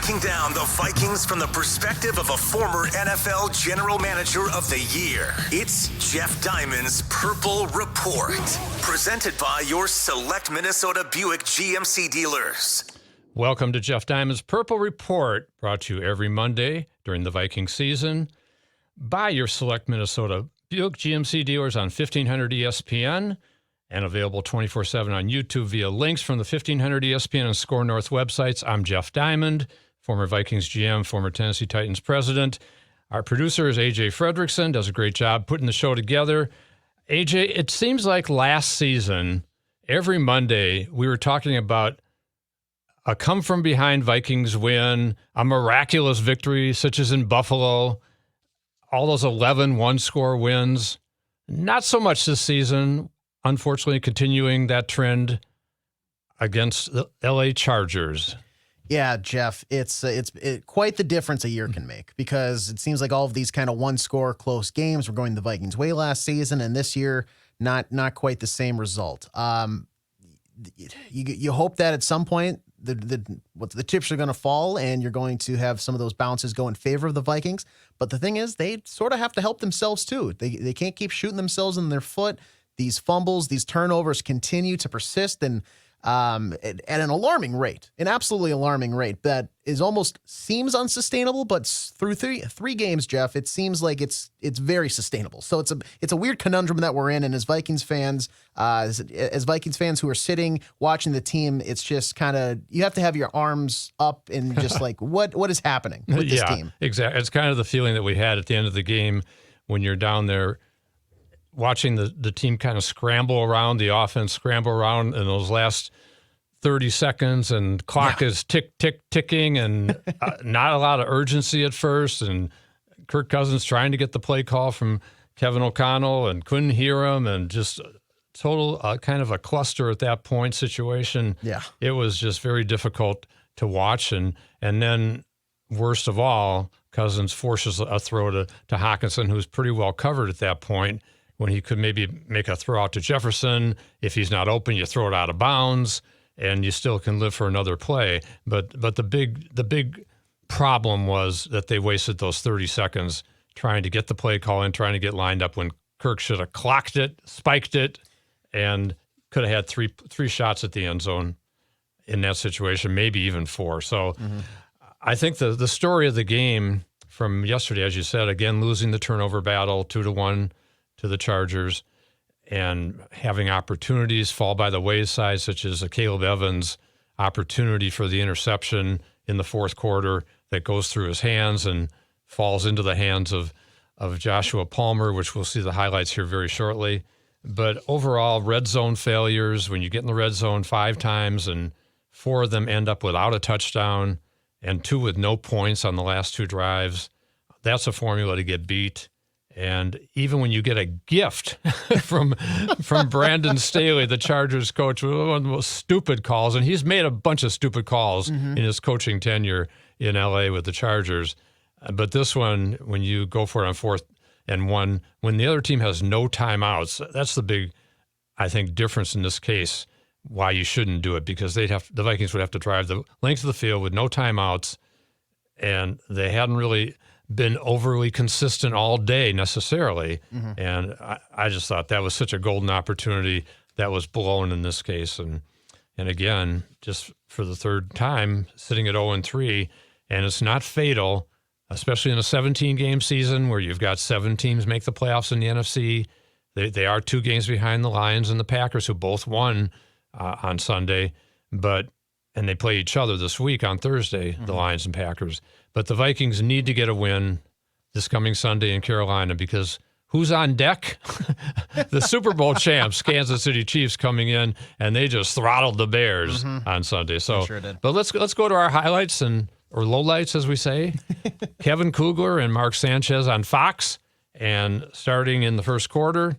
breaking down the Vikings from the perspective of a former NFL General Manager of the Year. It's Jeff Diamond's Purple Report, presented by your select Minnesota Buick GMC dealers. Welcome to Jeff Diamond's Purple Report, brought to you every Monday during the Viking season by your select Minnesota Buick GMC dealers on 1500 ESPN and available 24/7 on YouTube via links from the 1500 ESPN and Score North websites. I'm Jeff Diamond, former Vikings GM, former Tennessee Titans president. Our producer is AJ Fredrickson, does a great job putting the show together. AJ, it seems like last season, every Monday, we were talking about a come-from-behind Vikings win, a miraculous victory, such as in Buffalo, all those 11 one-score wins. Not so much this season, unfortunately, continuing that trend against the LA Chargers. Yeah, Jeff, it's quite the difference a year can make, because it seems like all of these kind of one-score close games were going the Vikings' way last season, and this year, not quite the same result. You hope that at some point the chips are going to fall and you're going to have some of those bounces go in favor of the Vikings. But the thing is, they sort of have to help themselves too. They can't keep shooting themselves in their foot. These fumbles, these turnovers continue to persist and at an alarming rate, an absolutely alarming rate that is almost seems unsustainable. But through three games, Jeff, it seems like it's very sustainable. So it's a weird conundrum that we're in. And as Vikings fans, who are sitting watching the team, it's just kind of, you have to have your arms up and just like, what is happening with this team? Exactly. It's kind of the feeling that we had at the end of the game when you're down there watching the team kind of scramble around, the offense scramble around in those last 30 seconds, and clock is ticking, and not a lot of urgency at first, and Kirk Cousins trying to get the play call from Kevin O'Connell and couldn't hear him, and just total kind of a cluster at that point situation. Yeah. It was just very difficult to watch, and then worst of all, Cousins forces a throw to Hockenson, who's pretty well covered at that point, when he could maybe make a throw out to Jefferson. If he's not open, you throw it out of bounds, and you still can live for another play. But the big problem was that they wasted those 30 seconds trying to get the play call in, trying to get lined up, when Kirk should have clocked it, spiked it, and could have had three shots at the end zone in that situation, maybe even four. So I think the story of the game from yesterday, as you said, again, losing the turnover battle 2-1 to the Chargers, and having opportunities fall by the wayside, such as a Caleb Evans opportunity for the interception in the fourth quarter that goes through his hands and falls into the hands of Joshua Palmer, which we'll see the highlights here very shortly. But overall, red zone failures, when you get in the red zone 5 times and 4 of them end up without a touchdown and 2 with no points on the last 2 drives, that's a formula to get beat. And even when you get a gift from Brandon Staley, the Chargers coach, one of the most stupid calls, and he's made a bunch of stupid calls in his coaching tenure in LA with the Chargers. But this one, when you go for it on 4th and 1, when the other team has no timeouts, that's the big, I think, difference in this case, why you shouldn't do it, because the Vikings would have to drive the length of the field with no timeouts, and they hadn't really been overly consistent all day necessarily. And I just thought that was such a golden opportunity that was blown in this case. And again, just for the third time, sitting at 0-3, and it's not fatal, especially in a 17-game season where you've got 7 teams make the playoffs in the NFC. They are 2 games behind the Lions and the Packers, who both won on Sunday, and they play each other this week on Thursday, the Lions and Packers. But the Vikings need to get a win this coming Sunday in Carolina, because who's on deck? The Super Bowl champs, Kansas City Chiefs, coming in, and they just throttled the Bears on Sunday. So, sure did. But let's go to our highlights, or lowlights, as we say. Kevin Kugler and Mark Sanchez on Fox, and starting in the first quarter,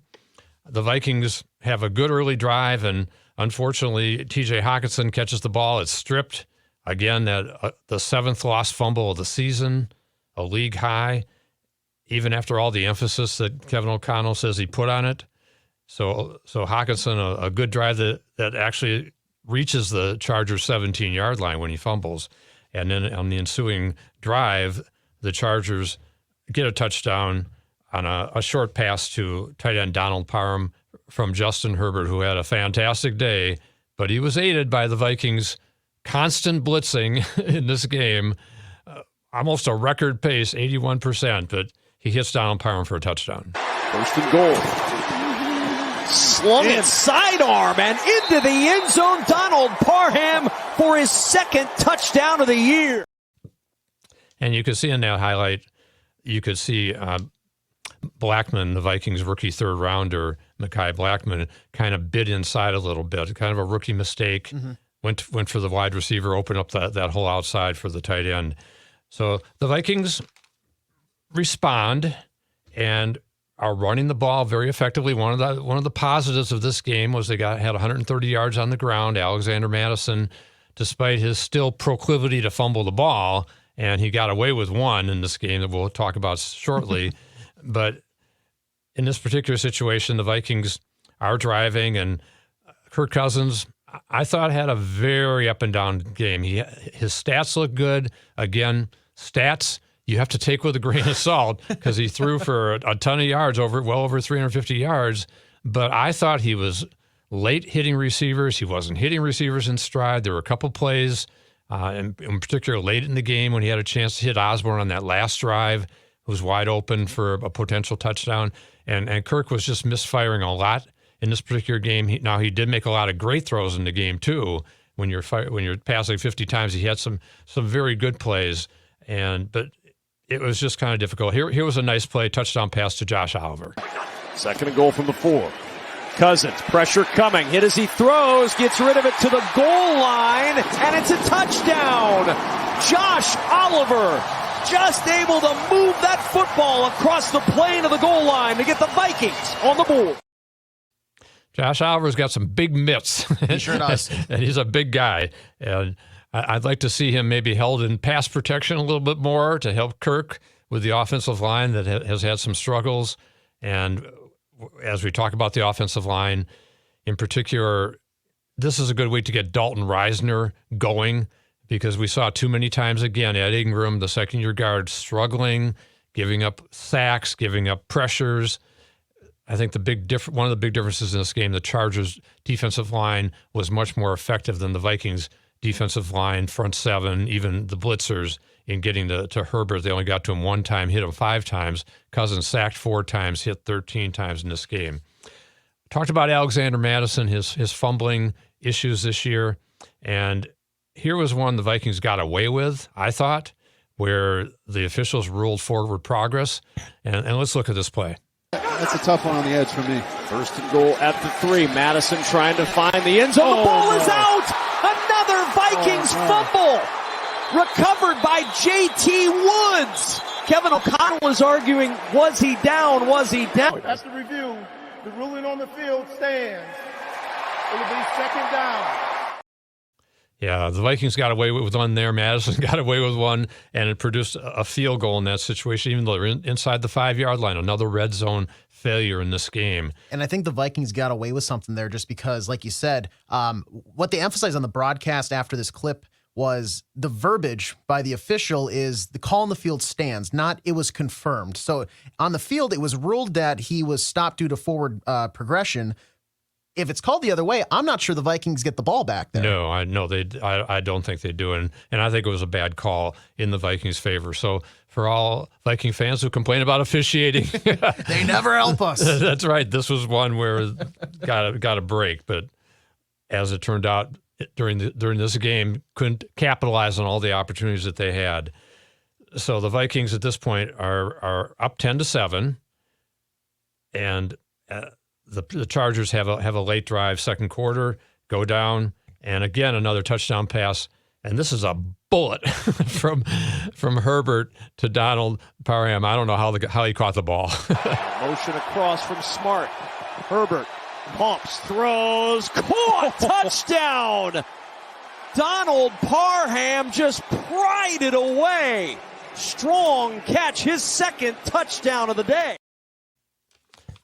the Vikings have a good early drive, and unfortunately, T.J. Hockenson catches the ball. It's stripped. Again, the 7th lost fumble of the season, a league high, even after all the emphasis that Kevin O'Connell says he put on it. So Hockenson, a good drive that actually reaches the Chargers' 17-yard line when he fumbles. And then on the ensuing drive, the Chargers get a touchdown on a short pass to tight end Donald Parham from Justin Herbert, who had a fantastic day, but he was aided by the Vikings' constant blitzing in this game, almost a record pace, 81%, but he hits Donald Parham for a touchdown. First and goal. Slung it sidearm and into the end zone. Donald Parham for his second touchdown of the year. And you could see in that highlight, you could see Blackman, the Vikings rookie third rounder, Mekhi Blackman, kind of bit inside a little bit, kind of a rookie mistake. Went for the wide receiver, opened up that hole outside for the tight end. So the Vikings respond and are running the ball very effectively. One of the positives of this game was they had 130 yards on the ground. Alexander Mattison, despite his still proclivity to fumble the ball, and he got away with one in this game that we'll talk about shortly. But in this particular situation, the Vikings are driving, and Kirk Cousins, I thought, had a very up and down game. His stats look good. Again, stats you have to take with a grain of salt because he threw for a ton of yards, well over 350 yards. But I thought he was late hitting receivers. He wasn't hitting receivers in stride. There were a couple plays, in particular late in the game when he had a chance to hit Osborne on that last drive, who was wide open for a potential touchdown. And Kirk was just misfiring a lot in this particular game. He did make a lot of great throws in the game too. When you're passing 50 times, he had some very good plays, but it was just kind of difficult. Here was a nice play, touchdown pass to Josh Oliver. Second and goal from the 4. Cousins, pressure coming, hit as he throws, gets rid of it to the goal line, and it's a touchdown. Josh Oliver just able to move that football across the plane of the goal line to get the Vikings on the board. Josh Oliver's got some big mitts. He sure does. And he's a big guy. And I'd like to see him maybe held in pass protection a little bit more to help Kirk with the offensive line that has had some struggles. And as we talk about the offensive line, in particular, this is a good week to get Dalton Reisner going because we saw too many times again Ed Ingram, the second-year guard, struggling, giving up sacks, giving up pressures. I think one of the big differences in this game, the Chargers' defensive line was much more effective than the Vikings' defensive line, front seven, even the blitzers in getting to Herbert. They only got to him one time, hit him 5 times. Cousins sacked 4 times, hit 13 times in this game. Talked about Alexander Mattison, his fumbling issues this year. And here was one the Vikings got away with, I thought, where the officials ruled forward progress. And let's look at this play. That's a tough one on the edge for me. First and goal at the 3. Madison trying to find the end zone. The ball is out. Another Vikings fumble. Recovered by J.T. Woods. Kevin O'Connell is arguing, was he down? Was he down? That's the review. The ruling on the field stands. It'll be second down. Yeah, the Vikings got away with one there. Madison got away with one, and it produced a field goal in that situation, even though they're inside the 5-yard line. Another red zone failure in this game. And I think the Vikings got away with something there just because, like you said, what they emphasized on the broadcast after this clip was the verbiage by the official is the call on the field stands, not it was confirmed. So on the field, it was ruled that he was stopped due to forward progression. If it's called the other way, I'm not sure the Vikings get the ball back there. No, I don't think they do. And I think it was a bad call in the Vikings' favor. So for all Viking fans who complain about officiating, they never help us. That's right. This was one where got a break. But as it turned out during this game, couldn't capitalize on all the opportunities that they had. So the Vikings at this point are up 10-7, and the Chargers have a late drive, second quarter, go down, and again another touchdown pass, and this is a bullet from Herbert to Donald Parham. I don't know how he caught the ball. Motion across from Smart. Herbert pumps, throws, caught, touchdown. Donald Parham just pried it away. Strong catch, his second touchdown of the day.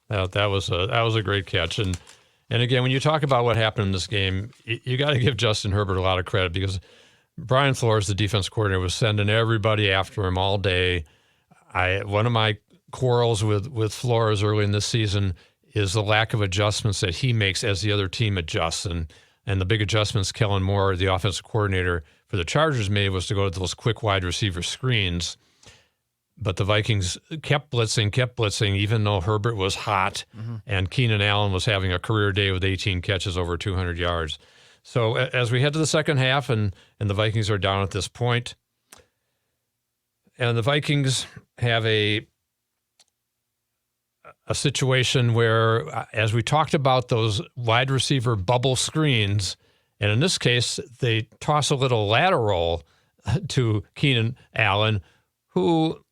That was a great catch, and again, when you talk about what happened in this game, you got to give Justin Herbert a lot of credit because Brian Flores, the defense coordinator, was sending everybody after him all day. One of my quarrels with Flores early in this season is the lack of adjustments that he makes as the other team adjusts. And the big adjustments Kellen Moore, the offensive coordinator for the Chargers, made was to go to those quick wide receiver screens. But the Vikings kept blitzing, even though Herbert was hot and Keenan Allen was having a career day with 18 catches over 200 yards. So as we head to the second half and the Vikings are down at this point, and the Vikings have a situation where, as we talked about those wide receiver bubble screens, and in this case, they toss a little lateral to Keenan Allen, who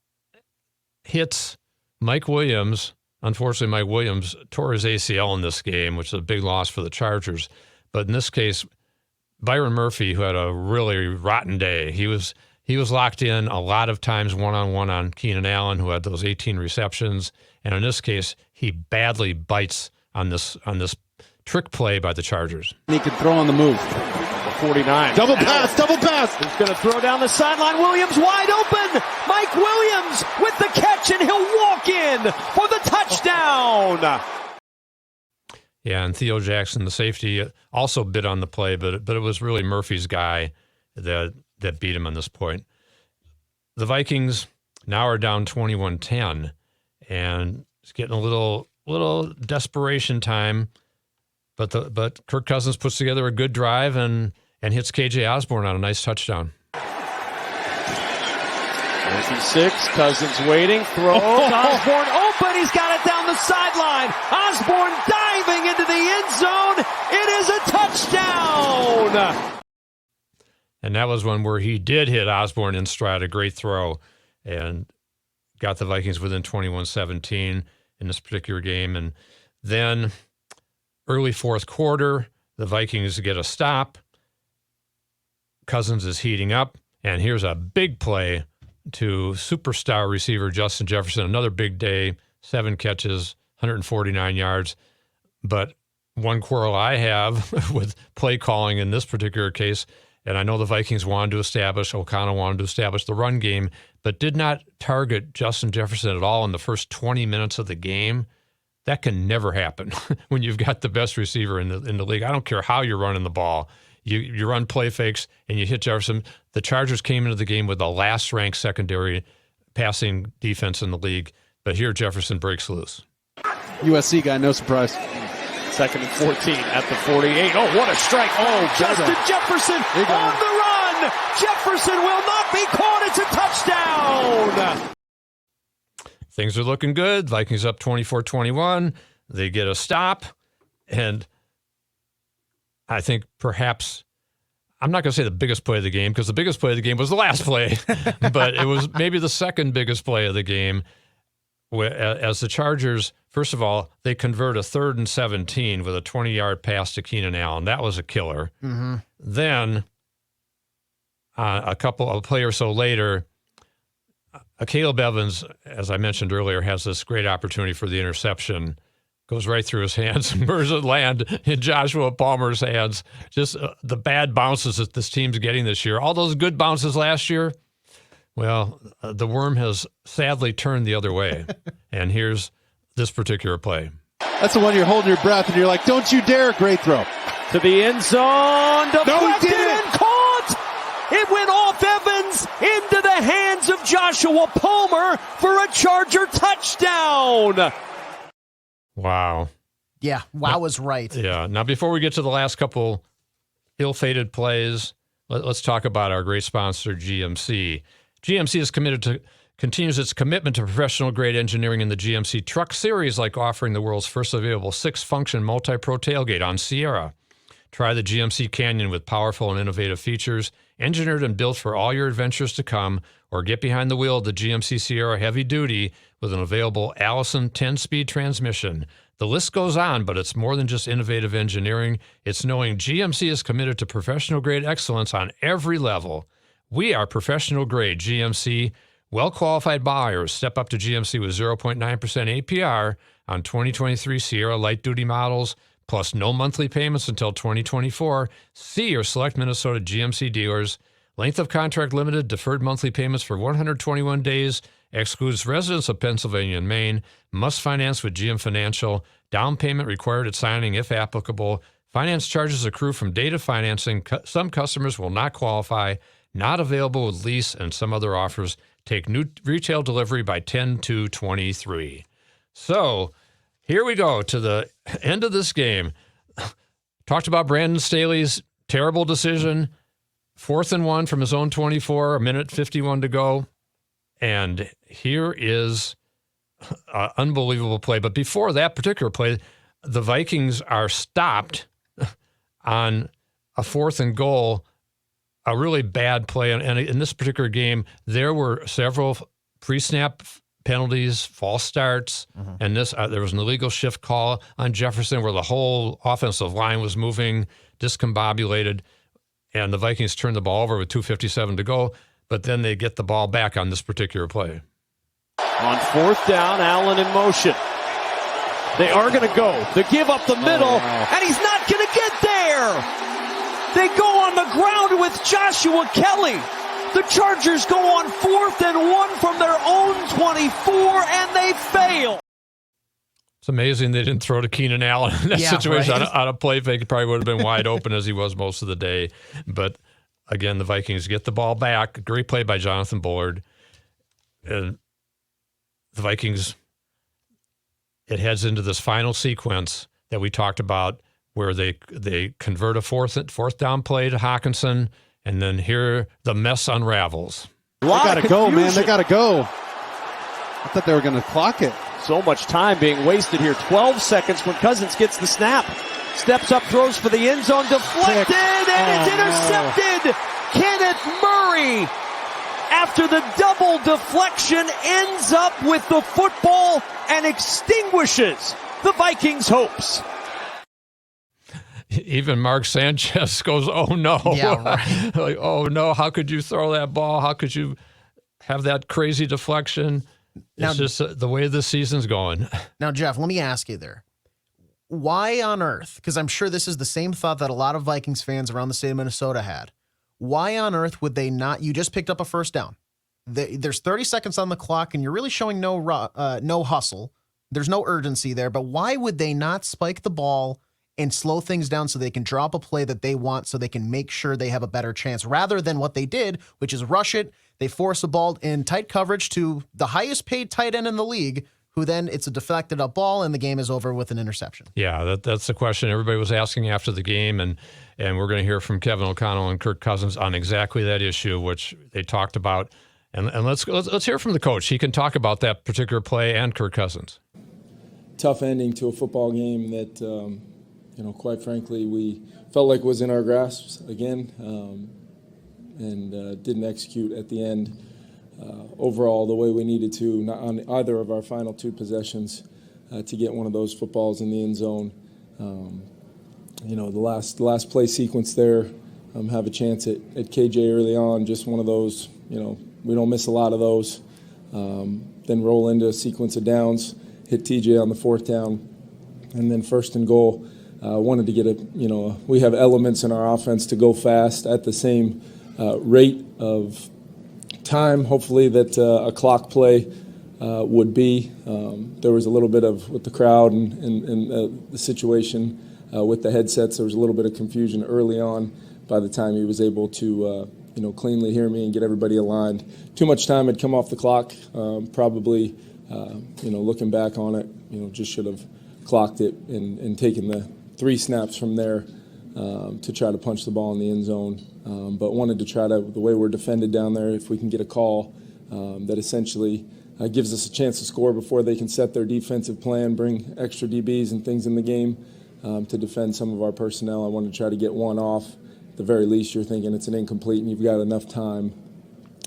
hits Mike Williams. Unfortunately, Mike Williams tore his ACL in this game, which is a big loss for the Chargers. But in this case, Byron Murphy, who had a really rotten day, he was locked in a lot of times one-on-one on Keenan Allen, who had those 18 receptions. And in this case, he badly bites on this trick play by the Chargers. He can throw on the move. 49. Double pass. He's going to throw down the sideline. Williams wide open. Mike Williams with the catch, and he'll walk in for the touchdown. Yeah, and Theo Jackson, the safety, also bit on the play, but it was really Murphy's guy that beat him on this point. The Vikings now are down 21-10, and it's getting a little desperation time. But Kirk Cousins puts together a good drive and hits KJ Osborne on a nice touchdown. 56, Cousins waiting, throws, Osborne open, he's got it down the sideline. Osborne diving into the end zone. It is a touchdown. And that was one where he did hit Osborne in stride, a great throw, and got the Vikings within 21-17 in this particular game. And then early fourth quarter, the Vikings get a stop. Cousins is heating up, and here's a big play to superstar receiver Justin Jefferson. Another big day, 7 catches, 149 yards. But one quarrel I have with play calling in this particular case, and I know the Vikings wanted to establish, O'Connell wanted to establish the run game, but did not target Justin Jefferson at all in the first 20 minutes of the game. That can never happen when you've got the best receiver in the league. I don't care how you're running the ball. You run play fakes and you hit Jefferson. The Chargers came into the game with the last-ranked secondary passing defense in the league, but here Jefferson breaks loose. USC guy, no surprise. 2nd and 14 at the 48. Oh, what a strike. Oh, Justin Jefferson on the run. Jefferson will not be caught. It's a touchdown. Things are looking good. Vikings up 24-21. They get a stop. And I think perhaps, I'm not going to say the biggest play of the game, because the biggest play of the game was the last play. But it was maybe the second biggest play of the game. As the Chargers, first of all, they convert a 3rd and 17 with a 20-yard pass to Keenan Allen. That was a killer. Mm-hmm. Then a play or so later, Caleb Evans, as I mentioned earlier, has this great opportunity for the interception. Goes right through his hands. And where does it land? In Joshua Palmer's hands. Just the bad bounces that this team's getting this year. All those good bounces last year, well, the worm has sadly turned the other way. And here's this particular play. That's the one you're holding your breath and you're like, don't you dare, great throw. To the end zone, deflected didn't. and caught. It went off Evans into the hands of Joshua Palmer for a Charger touchdown. Wow. Yeah, wow is right. Yeah. Now, before we get to the last couple ill-fated plays, let's talk about our great sponsor, GMC. GMC continues its commitment to professional-grade engineering in the GMC Truck Series, like offering the world's first available 6-function multi-pro tailgate on Sierra. Try the GMC Canyon with powerful and innovative features, engineered and built for all your adventures to come, or get behind the wheel of the GMC Sierra Heavy Duty with an available Allison 10-speed transmission. The list goes on, but it's more than just innovative engineering. It's knowing GMC is committed to professional-grade excellence on every level. We are professional-grade GMC. Well-qualified buyers step up to GMC with 0.9% APR on 2023 Sierra light-duty models, plus no monthly payments until 2024. See your select Minnesota GMC dealers. Length of contract limited, deferred monthly payments for 121 days, excludes residents of Pennsylvania and Maine, must finance with GM Financial, down payment required at signing if applicable, finance charges accrue from date of financing, some customers will not qualify, not available with lease, and some other offers. Take new retail delivery by 10/2/23. So here we go to the end of this game. Talked about Brandon Staley's terrible decision. 4th and 1 from his own 24, a minute 51 to go. And here is an unbelievable play. But before that particular play, the Vikings are stopped on a 4th and goal, a really bad play. And in this particular game, there were several pre-snap penalties, false starts, and there was an illegal shift call on Jefferson where the whole offensive line was moving, discombobulated, and the Vikings turned the ball over with 2:57 to go, but then they get the ball back on this particular play. On 4th down, Allen in motion. They are going to go. They give up the middle, and he's not going to get there. They go on the ground with Joshua Kelly. The Chargers go on 4th and 1 from their own 24, and they fail. It's amazing they didn't throw to Keenan Allen in that situation. Right? On a play fake, he probably would have been wide open as he was most of the day. But again, the Vikings get the ball back. Great play by Jonathan Bullard. And the Vikings, it heads into this final sequence that we talked about where they convert a fourth down play to Hockenson, and then here the mess unravels. They got to go, man. They got to go. I thought they were going to clock it. So much time being wasted here. 12 seconds when Cousins gets the snap. Steps up, throws for the end zone, deflected, and it's intercepted. Kenneth Murray, after the double deflection, ends up with the football and extinguishes the Vikings' hopes. Even Mark Sanchez goes, oh, no. Yeah, right. Like, oh, no, how could you throw that ball? How could you have that crazy deflection? It's just the way the season's going. Now, Jeff, let me ask you there. Why on earth, because I'm sure this is the same thought that a lot of Vikings fans around the state of Minnesota had, why on earth would they not, you just picked up a first down. There's 30 seconds on the clock, and you're really showing no hustle. There's no urgency there, but why would they not spike the ball and slow things down so they can drop a play that they want so they can make sure they have a better chance rather than what they did, which is rush it. They force a ball in tight coverage to the highest paid tight end in the league, who then it's a deflected up ball and the game is over with an interception. Yeah, that's the question everybody was asking after the game, and we're going to hear from Kevin O'Connell and Kirk Cousins on exactly that issue, which they talked about. And let's hear from the coach. He can talk about that particular play and Kirk Cousins. Tough ending to a football game that, quite frankly, we felt like was in our grasp again, and didn't execute at the end. Overall, the way we needed to, not on either of our final two possessions, to get one of those footballs in the end zone. The last play sequence there, have a chance at KJ early on, just one of those, we don't miss a lot of those. Then roll into a sequence of downs, hit TJ on the 4th down, and then 1st and goal. Wanted to get we have elements in our offense to go fast at the same rate of time, hopefully, that a clock play would be. There was a little bit of, with the crowd and the situation with the headsets, there was a little bit of confusion early on. By the time he was able to, cleanly hear me and get everybody aligned. Too much time had come off the clock, probably, looking back on it, just should have clocked it and taken the 3 snaps from there to try to punch the ball in the end zone. But wanted to try to, the way we're defended down there, if we can get a call that essentially gives us a chance to score before they can set their defensive plan, bring extra DBs and things in the game to defend some of our personnel. I wanted to try to get one off. At the very least, you're thinking it's an incomplete and you've got enough time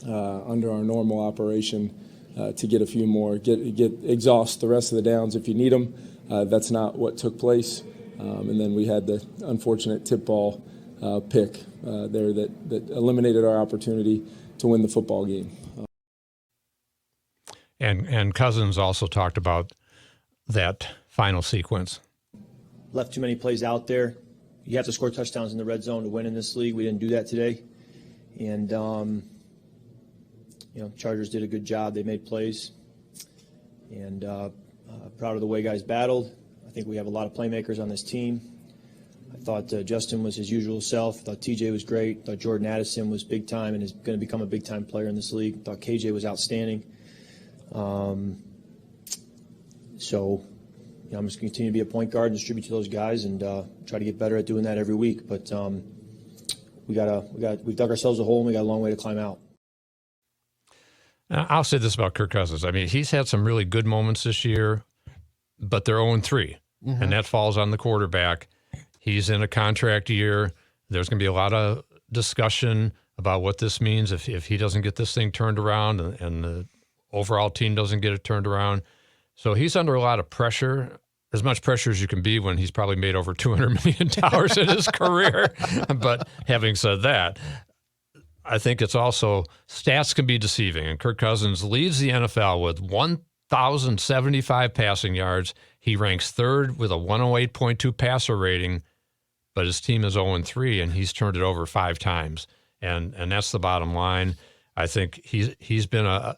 under our normal operation to get a few more, exhaust the rest of the downs if you need them. That's not what took place. And then we had the unfortunate tip ball pick there that eliminated our opportunity to win the football game. And Cousins also talked about that final sequence. Left too many plays out there. You have to score touchdowns in the red zone to win in this league. We didn't do that today. And, Chargers did a good job. They made plays. And proud of the way guys battled. I think we have a lot of playmakers on this team. I thought Justin was his usual self. I thought TJ was great. I thought Jordan Addison was big time and is going to become a big time player in this league. I thought KJ was outstanding. So I'm just going to continue to be a point guard and distribute to those guys and try to get better at doing that every week. But we've dug ourselves a hole and we got a long way to climb out. I'll say this about Kirk Cousins. I mean, he's had some really good moments this year, but they're 0-3, and that falls on the quarterback. He's in a contract year. There's going to be a lot of discussion about what this means if he doesn't get this thing turned around and the overall team doesn't get it turned around. So he's under a lot of pressure, as much pressure as you can be when he's probably made over $200 million in his career. But having said that, I think it's also stats can be deceiving. And Kirk Cousins leads the NFL with 1,075 passing yards. He ranks third with a 108.2 passer rating, but his team is 0-3, and he's turned it over 5 times. And that's the bottom line. I think he's been a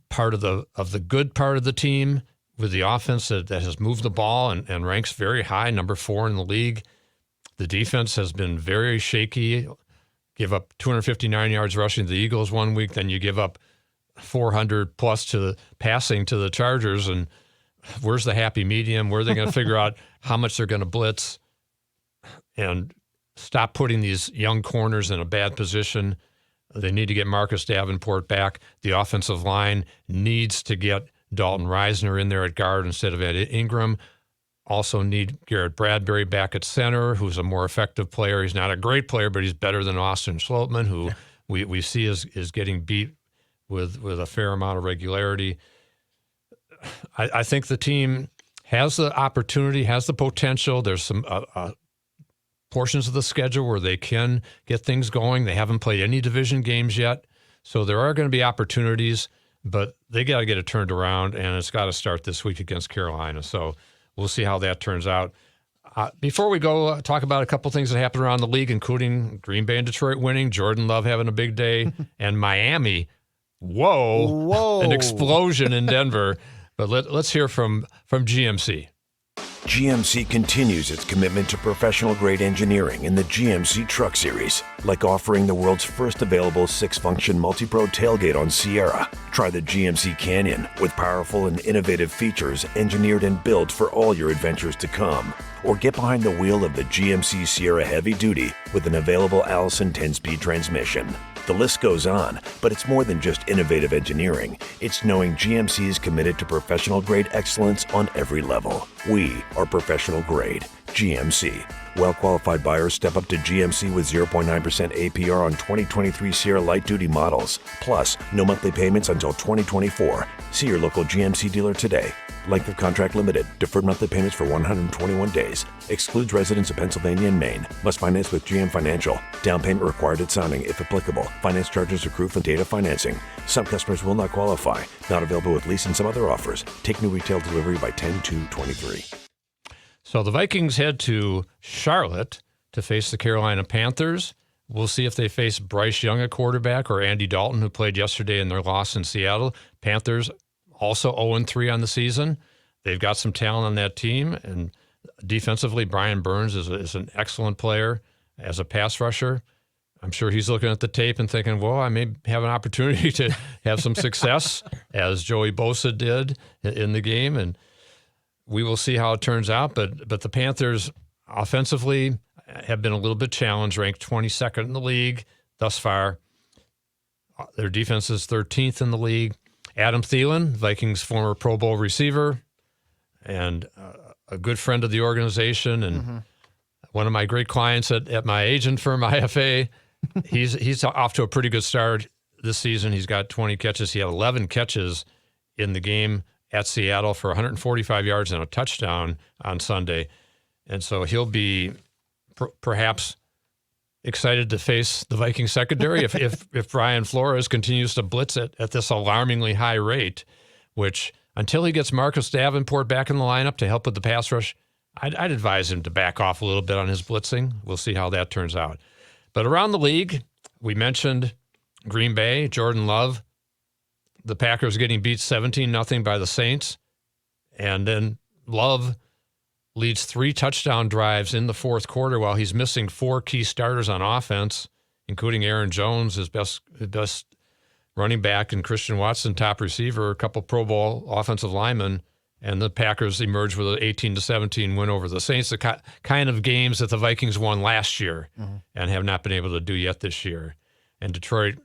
part of the good part of the team with the offense that has moved the ball and ranks very high, number 4 in the league. The defense has been very shaky. Give up 259 yards rushing to the Eagles one week, then you give up 400 plus to the passing to the Chargers. And where's the happy medium? Where are they going to figure out how much they're going to blitz and stop putting these young corners in a bad position? They need to get Marcus Davenport back. The offensive line needs to get Dalton Reisner in there at guard instead of Ed Ingram. Also need Garrett Bradbury back at center, who's a more effective player. He's not a great player, but he's better than Austin Schlottman, who we see is getting beat with a fair amount of regularity. I think the team has the opportunity, has the potential. There's some portions of the schedule where they can get things going. They haven't played any division games yet, so there are going to be opportunities, but they got to get it turned around, and it's got to start this week against Carolina. So we'll see how that turns out. Before we go talk about a couple things that happened around the league, including Green Bay and Detroit winning, Jordan Love having a big day, and Miami, whoa, an explosion in Denver. But let's hear from GMC. GMC continues its commitment to professional-grade engineering in the GMC Truck Series, like offering the world's first available 6-function multi-pro tailgate on Sierra. Try the GMC Canyon with powerful and innovative features engineered and built for all your adventures to come. Or get behind the wheel of the GMC Sierra Heavy Duty with an available Allison 10-speed transmission. The list goes on, but it's more than just innovative engineering. It's knowing GMC is committed to professional-grade excellence on every level. We are professional-grade. GMC. Well-qualified buyers step up to GMC with 0.9% APR on 2023 Sierra Light Duty models. Plus, no monthly payments until 2024. See your local GMC dealer today. Length of contract limited. Deferred monthly payments for 121 days. Excludes residents of Pennsylvania and Maine. Must finance with GM Financial. Down payment required at signing if applicable. Finance charges accrue from data financing. Some customers will not qualify. Not available with lease and some other offers. Take new retail delivery by 10/2/23. So the Vikings head to Charlotte to face the Carolina Panthers. We'll see if they face Bryce Young at quarterback or Andy Dalton, who played yesterday in their loss in Seattle. Panthers also 0-3 on the season. They've got some talent on that team. And defensively, Brian Burns is an excellent player as a pass rusher. I'm sure he's looking at the tape and thinking, well, I may have an opportunity to have some success, as Joey Bosa did in the game. And we will see how it turns out. But the Panthers offensively have been a little bit challenged, ranked 22nd in the league thus far. Their defense is 13th in the league. Adam Thielen, Vikings former Pro Bowl receiver, and a good friend of the organization, and one of my great clients at my agent firm, IFA. He's off to a pretty good start this season. He's got 20 catches. He had 11 catches in the game at Seattle for 145 yards and a touchdown on Sunday. And so he'll be perhaps excited to face the Viking secondary if Brian Flores continues to blitz it at this alarmingly high rate, which until he gets Marcus Davenport back in the lineup to help with the pass rush, I'd advise him to back off a little bit on his blitzing. We'll see how that turns out. But around the league, we mentioned Green Bay, Jordan Love, the Packers getting beat 17-0 by the Saints. And then Love leads 3 touchdown drives in the fourth quarter while he's missing 4 key starters on offense, including Aaron Jones, his best running back, and Christian Watson, top receiver, a couple Pro Bowl offensive linemen. And the Packers emerged with an 18-17 win over the Saints, the kind of games that the Vikings won last year and have not been able to do yet this year. And Detroit,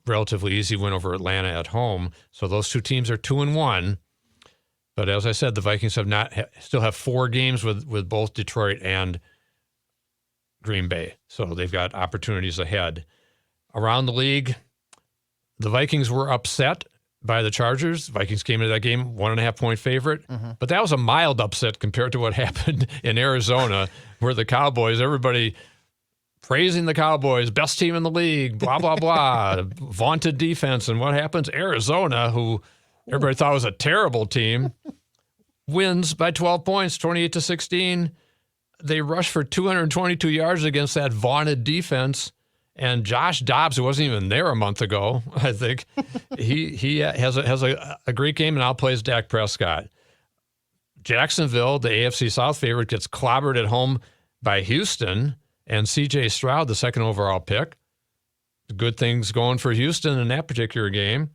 relatively easy win over Atlanta at home. So those 2 teams are 2-1. But as I said, the Vikings still have 4 games with both Detroit and Green Bay. So they've got opportunities ahead. Around the league, the Vikings were upset by the Chargers. Vikings came into that game 1.5-point favorite. But that was a mild upset compared to what happened in Arizona, where the Cowboys, everybody praising the Cowboys, best team in the league, blah, blah, blah, vaunted defense. And what happens? Arizona, who everybody thought was a terrible team, wins by 12 points, 28-16. They rushed for 222 yards against that vaunted defense. And Josh Dobbs, who wasn't even there a month ago, I think, he has a great game and outplays Dak Prescott. Jacksonville, the AFC South favorite, gets clobbered at home by Houston, and C.J. Stroud, the second overall pick. Good things going for Houston in that particular game.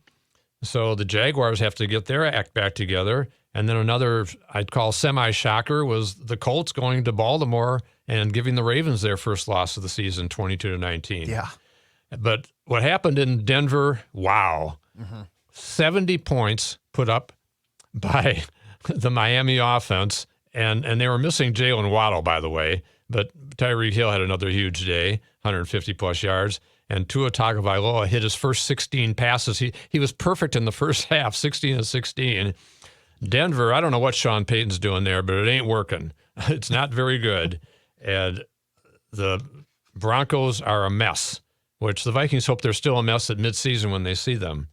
So the Jaguars have to get their act back together. And then another, I'd call semi-shocker, was the Colts going to Baltimore and giving the Ravens their first loss of the season, 22-19. Yeah. But what happened in Denver, wow. 70 points put up by the Miami offense. And they were missing Jalen Waddle, by the way. But Tyreek Hill had another huge day, 150-plus yards. And Tua Tagovailoa hit his first 16 passes. He was perfect in the first half, 16-16. Denver, I don't know what Sean Payton's doing there, but it ain't working. It's not very good. And the Broncos are a mess, which the Vikings hope they're still a mess at midseason when they see them.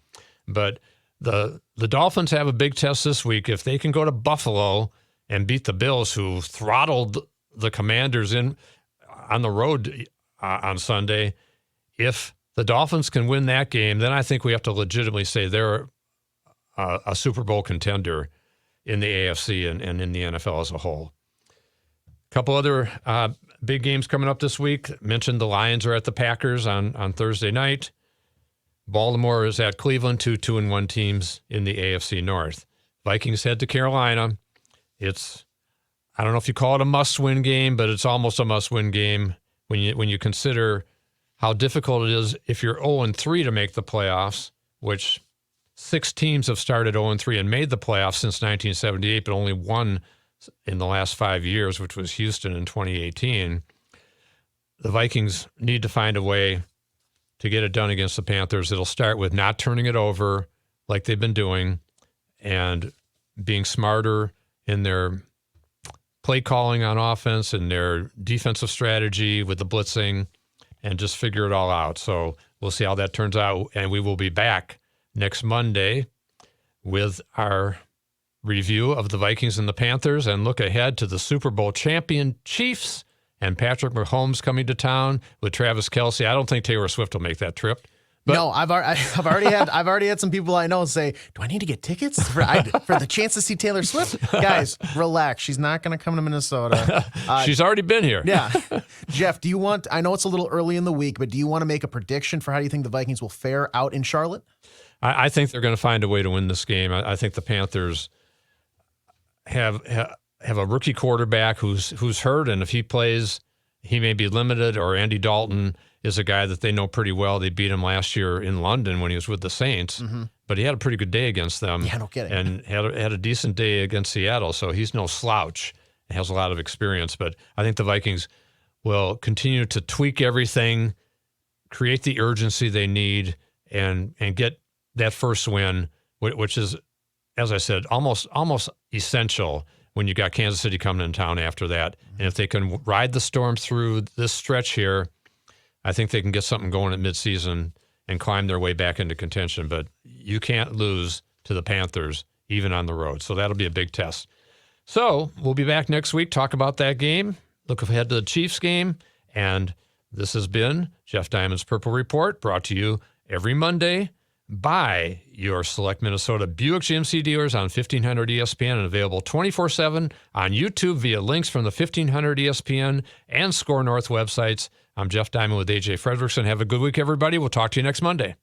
But the Dolphins have a big test this week. If they can go to Buffalo and beat the Bills, who throttled the Commanders in on the road on Sunday, if the Dolphins can win that game, then I think we have to legitimately say they're a Super Bowl contender in the AFC and in the NFL as a whole. A couple other big games coming up this week. Mentioned the Lions are at the Packers on Thursday night. Baltimore is at Cleveland, 2-1 teams in the AFC North. Vikings head to Carolina. I don't know if you call it a must-win game, but it's almost a must-win game when you consider how difficult it is if you're 0-3 to make the playoffs, which 6 teams have started 0-3 and made the playoffs since 1978, but only one in the last 5 years, which was Houston in 2018. The Vikings need to find a way to get it done against the Panthers. It'll start with not turning it over like they've been doing and being smarter in their play calling on offense and their defensive strategy with the blitzing and just figure it all out. So we'll see how that turns out. And we will be back next Monday with our review of the Vikings and the Panthers and look ahead to the Super Bowl champion Chiefs and Patrick Mahomes coming to town with Travis Kelce. I don't think Taylor Swift will make that trip. But no, I've already had some people I know say, "Do I need to get tickets for the chance to see Taylor Swift?" Guys, relax. She's not going to come to Minnesota. She's already been here. Yeah, Jeff, do you want? I know it's a little early in the week, but do you want to make a prediction for how you think the Vikings will fare out in Charlotte? I think they're going to find a way to win this game. I think the Panthers have a rookie quarterback who's hurt, and if he plays, he may be limited. Or Andy Dalton is a guy that they know pretty well. They beat him last year in London when he was with the Saints, but he had a pretty good day against them. Yeah, no kidding. And had a decent day against Seattle, so he's no slouch. He has a lot of experience, but I think the Vikings will continue to tweak everything, create the urgency they need, and get that first win, which is, as I said, almost essential when you got Kansas City coming in town after that. And if they can ride the storm through this stretch here, I think they can get something going at midseason and climb their way back into contention. But you can't lose to the Panthers, even on the road. So that'll be a big test. So we'll be back next week, talk about that game, look ahead to the Chiefs game, and This has been Jeff Diamond's Purple Report, brought to you every Monday by your select Minnesota Buick GMC dealers on 1500 ESPN and available 24/7 on YouTube via links from the 1500 ESPN and Score North websites. I'm Jeff Diamond with AJ Fredrickson. Have a good week, everybody. We'll talk to you next Monday.